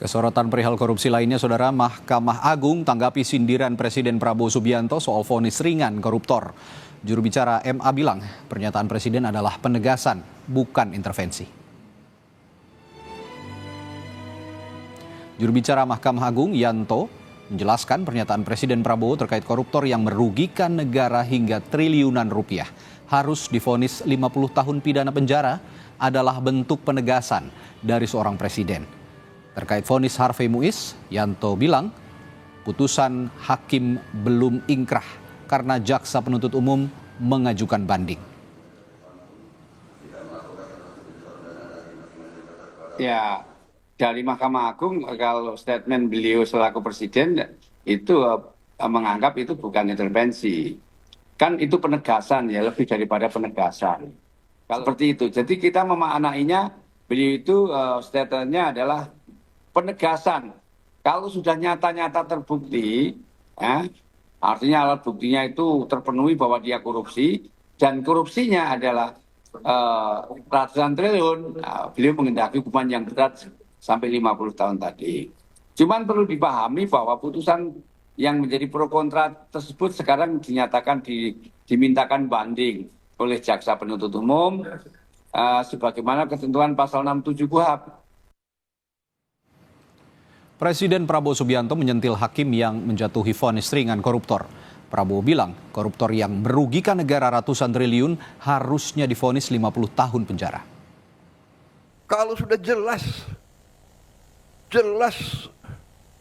Kesorotan perihal korupsi lainnya, Saudara, Mahkamah Agung tanggapi sindiran Presiden Prabowo Subianto soal vonis ringan koruptor. Juru bicara MA bilang, pernyataan Presiden adalah penegasan, bukan intervensi. Juru bicara Mahkamah Agung, Yanto, menjelaskan pernyataan Presiden Prabowo terkait koruptor yang merugikan negara hingga triliunan rupiah harus divonis 50 tahun pidana penjara adalah bentuk penegasan dari seorang presiden. Terkait vonis Harvey Muiz, Yanto bilang putusan hakim belum ingkrah karena jaksa penuntut umum mengajukan banding. Ya, dari Mahkamah Agung kalau statement beliau selaku presiden itu menganggap itu bukan intervensi. Kan itu penegasan ya, lebih daripada penegasan. Kalau seperti itu. Jadi kita memaknainya beliau itu statementnya adalah penegasan. Kalau sudah nyata-nyata terbukti, ya, artinya alat buktinya itu terpenuhi bahwa dia korupsi, dan korupsinya adalah ratusan triliun, beliau mengendaki hukuman yang berat sampai 50 tahun tadi. Cuman perlu dipahami bahwa putusan yang menjadi pro kontra tersebut sekarang dinyatakan dimintakan banding oleh jaksa penuntut umum sebagaimana ketentuan pasal 67 KUHP. Presiden Prabowo Subianto menyentil hakim yang menjatuhi vonis ringan koruptor. Prabowo bilang koruptor yang merugikan negara ratusan triliun harusnya divonis 50 tahun penjara. Kalau sudah jelas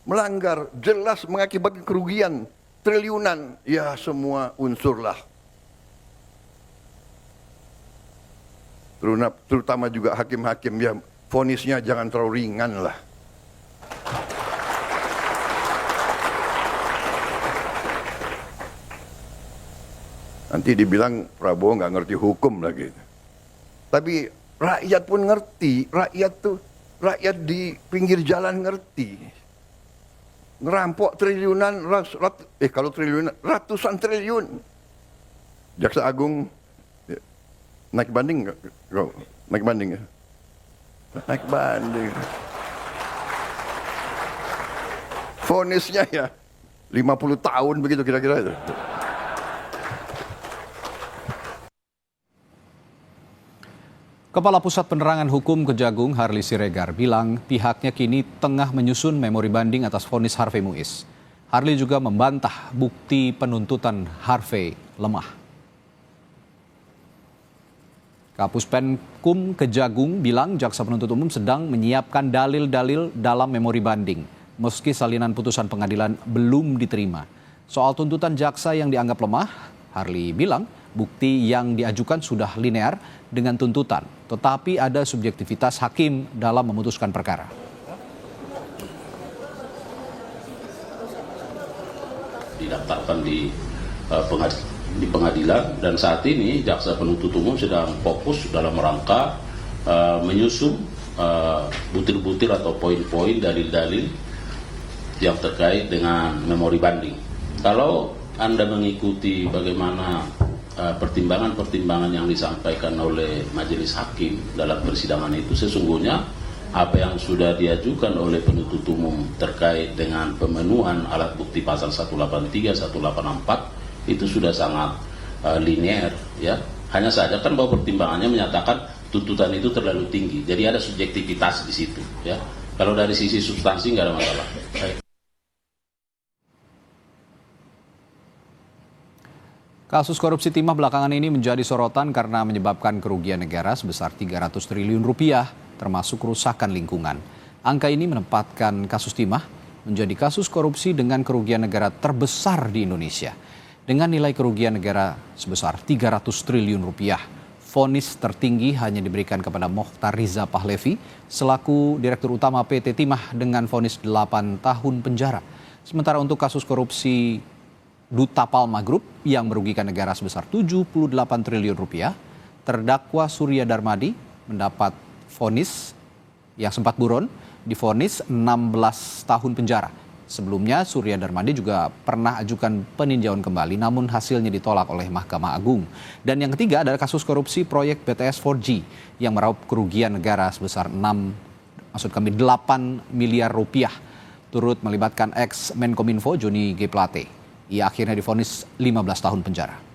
melanggar, jelas mengakibatkan kerugian triliunan, ya semua unsurlah. Terutama juga hakim-hakim, ya vonisnya jangan terlalu ringan lah. Nanti dibilang Prabowo nggak ngerti hukum lagi. Tapi rakyat pun ngerti, rakyat di pinggir jalan ngerti. Ngerampok triliunan, kalau triliunan, ratusan triliun. Jaksa Agung naik banding nggak? Naik banding ya? Naik banding. Vonisnya ya 50 tahun begitu kira-kira itu. Kepala Pusat Penerangan Hukum Kejagung Harley Siregar bilang pihaknya kini tengah menyusun memori banding atas vonis Harvey Muiz. Harley juga membantah bukti penuntutan Harvey lemah. Kapus Penkum Kejagung bilang jaksa penuntut umum sedang menyiapkan dalil-dalil dalam memori banding, meski salinan putusan pengadilan belum diterima. Soal tuntutan jaksa yang dianggap lemah, Harley bilang bukti yang diajukan sudah linear dengan tuntutan, tetapi ada subjektivitas hakim dalam memutuskan perkara. Didaftarkan di pengadilan, dan saat ini jaksa penuntut umum sedang fokus dalam rangka menyusun butir-butir atau poin-poin dalil-dalil yang terkait dengan memori banding. Kalau Anda mengikuti bagaimana pertimbangan-pertimbangan yang disampaikan oleh majelis hakim dalam persidangan itu, sesungguhnya apa yang sudah diajukan oleh penuntut umum terkait dengan pemenuhan alat bukti pasal 183, 184 itu sudah sangat linear, ya. Hanya saja kan bahwa pertimbangannya menyatakan tuntutan itu terlalu tinggi, jadi ada subjektivitas di situ, ya. Kalau dari sisi substansi nggak ada masalah. Kasus korupsi timah belakangan ini menjadi sorotan karena menyebabkan kerugian negara sebesar 300 triliun rupiah, termasuk kerusakan lingkungan. Angka ini menempatkan kasus timah menjadi kasus korupsi dengan kerugian negara terbesar di Indonesia. Dengan nilai kerugian negara sebesar 300 triliun rupiah, vonis tertinggi hanya diberikan kepada Mokhtar Riza Pahlevi selaku Direktur Utama PT Timah dengan vonis 8 tahun penjara. Sementara untuk kasus korupsi Duta Palma Group yang merugikan negara sebesar 78 triliun rupiah, terdakwa Surya Darmadi mendapat vonis yang sempat buron, divonis 16 tahun penjara. Sebelumnya Surya Darmadi juga pernah ajukan peninjauan kembali, namun hasilnya ditolak oleh Mahkamah Agung. Dan yang ketiga adalah kasus korupsi proyek BTS 4G yang meraup kerugian negara sebesar maksud kami 8 miliar rupiah, turut melibatkan ex Menkominfo Joni G. Plate. Ia akhirnya divonis 15 tahun penjara.